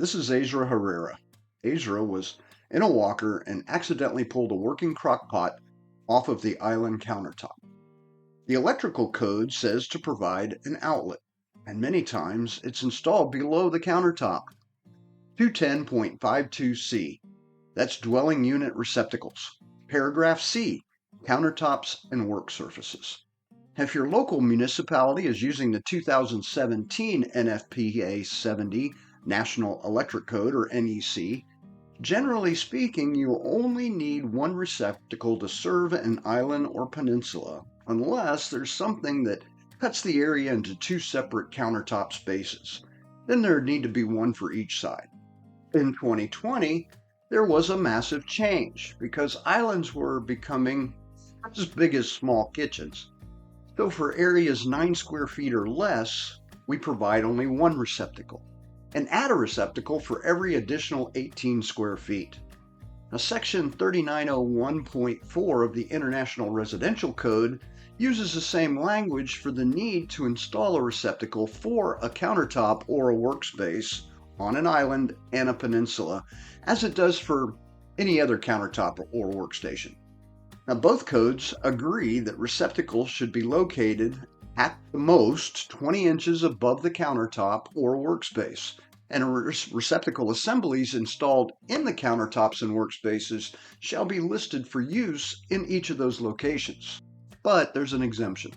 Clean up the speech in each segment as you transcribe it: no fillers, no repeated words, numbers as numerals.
This is Azra Herrera. Azra was in a walker and accidentally pulled a working crockpot off of the island countertop. The electrical code says to provide an outlet, and many times it's installed below the countertop. 210.52C, that's dwelling unit receptacles. Paragraph C, countertops and work surfaces. If your local municipality is using the 2017 NFPA 70 National Electric Code, or NEC, generally speaking, you only need one receptacle to serve an island or peninsula, unless there's something that cuts the area into two separate countertop spaces. Then there'd need to be one for each side. In 2020, there was a massive change because islands were becoming as big as small kitchens. So for areas 9 square feet or less, we provide only one receptacle and add a receptacle for every additional 18 square feet. Now, Section 3901.4 of the International Residential Code uses the same language for the need to install a receptacle for a countertop or a workspace on an island and a peninsula, as it does for any other countertop or workstation. Now, both codes agree that receptacles should be located at the most 20 inches above the countertop or workspace, and receptacle assemblies installed in the countertops and workspaces shall be listed for use in each of those locations. But there's an exemption.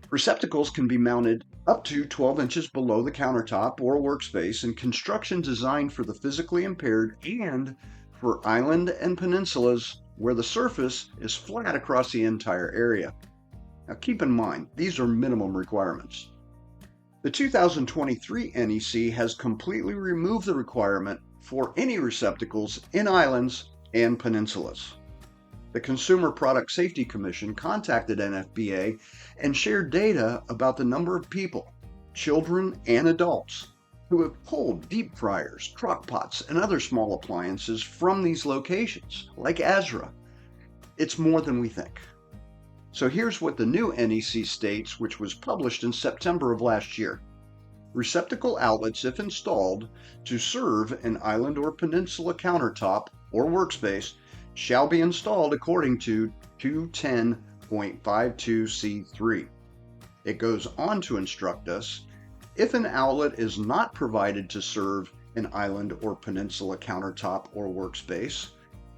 Receptacles can be mounted up to 12 inches below the countertop or workspace in construction designed for the physically impaired and for island and peninsulas where the surface is flat across the entire area. Now keep in mind, these are minimum requirements. The 2023 NEC has completely removed the requirement for any receptacles in islands and peninsulas. The Consumer Product Safety Commission contacted NFPA and shared data about the number of people, children and adults, who have pulled deep fryers, crockpots, and other small appliances from these locations, like Azra. It's more than we think. So here's what the new NEC states, which was published in September of last year. Receptacle outlets, if installed to serve an island or peninsula countertop or workspace, shall be installed according to 210.52C3. It goes on to instruct us, if an outlet is not provided to serve an island or peninsula countertop or workspace,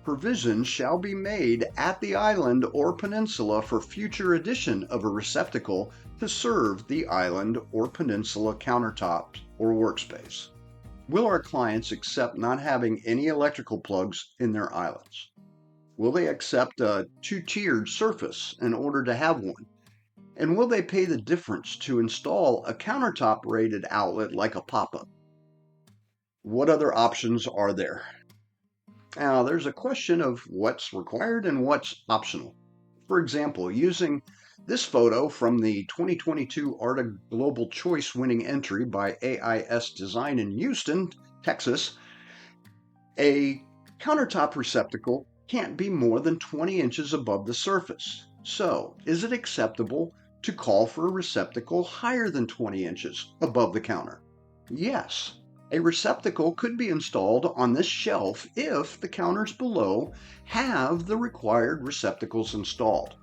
provision shall be made at the island or peninsula for future addition of a receptacle to serve the island or peninsula countertop or workspace. Will our clients accept not having any electrical plugs in their islands? Will they accept a two-tiered surface in order to have one? And will they pay the difference to install a countertop-rated outlet like a pop-up? What other options are there? Now, there's a question of what's required and what's optional. For example, using this photo from the 2022 Arctic Global Choice winning entry by AIS Design in Houston, Texas, a countertop receptacle can't be more than 20 inches above the surface. So, is it acceptable to call for a receptacle higher than 20 inches above the counter? Yes. A receptacle could be installed on this shelf if the counters below have the required receptacles installed.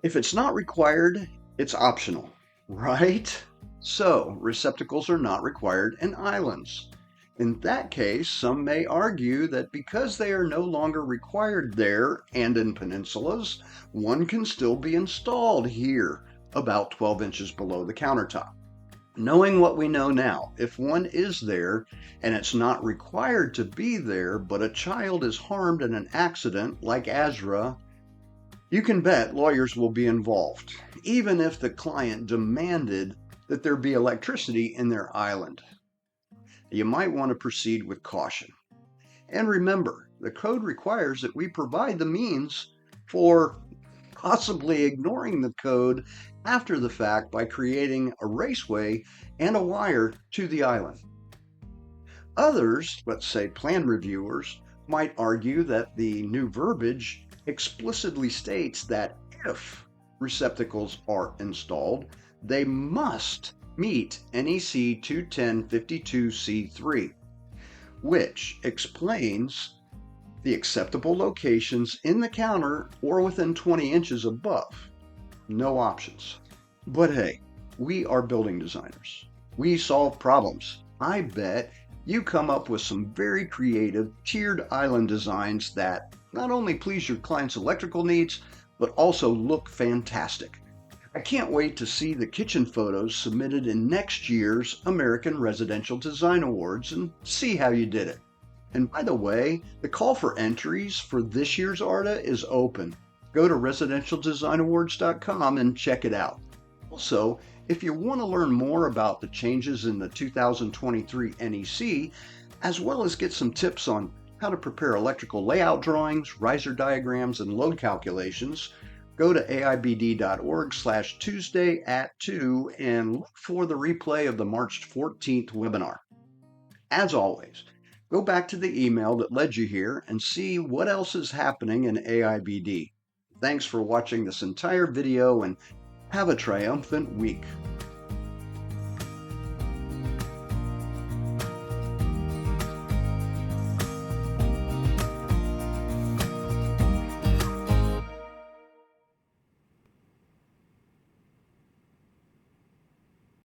If it's not required, it's optional, right? So, receptacles are not required in islands. In that case, some may argue that because they are no longer required there and in peninsulas, one can still be installed here, about 12 inches below the countertop. Knowing what we know now, if one is there and it's not required to be there, but a child is harmed in an accident like Azra, you can bet lawyers will be involved, even if the client demanded that there be electricity in their island. You might want to proceed with caution. And remember, the code requires that we provide the means for possibly ignoring the code after the fact by creating a raceway and a wire to the island. Others, let's say plan reviewers, might argue that the new verbiage explicitly states that if receptacles are installed, they must meet NEC 21052C3, which explains the acceptable locations in the counter or within 20 inches above. No options. But hey, we are building designers. We solve problems. I bet you come up with some very creative tiered island designs that not only please your client's electrical needs, but also look fantastic. I can't wait to see the kitchen photos submitted in next year's American Residential Design Awards and see how you did it. And by the way, the call for entries for this year's ARDA is open. Go to residentialdesignawards.com and check it out. Also, if you want to learn more about the changes in the 2023 NEC, as well as get some tips on how to prepare electrical layout drawings, riser diagrams, and load calculations, go to aibd.org/Tuesday at 2 and look for the replay of the March 14th webinar. As always, go back to the email that led you here and see what else is happening in AIBD. Thanks for watching this entire video and have a triumphant week.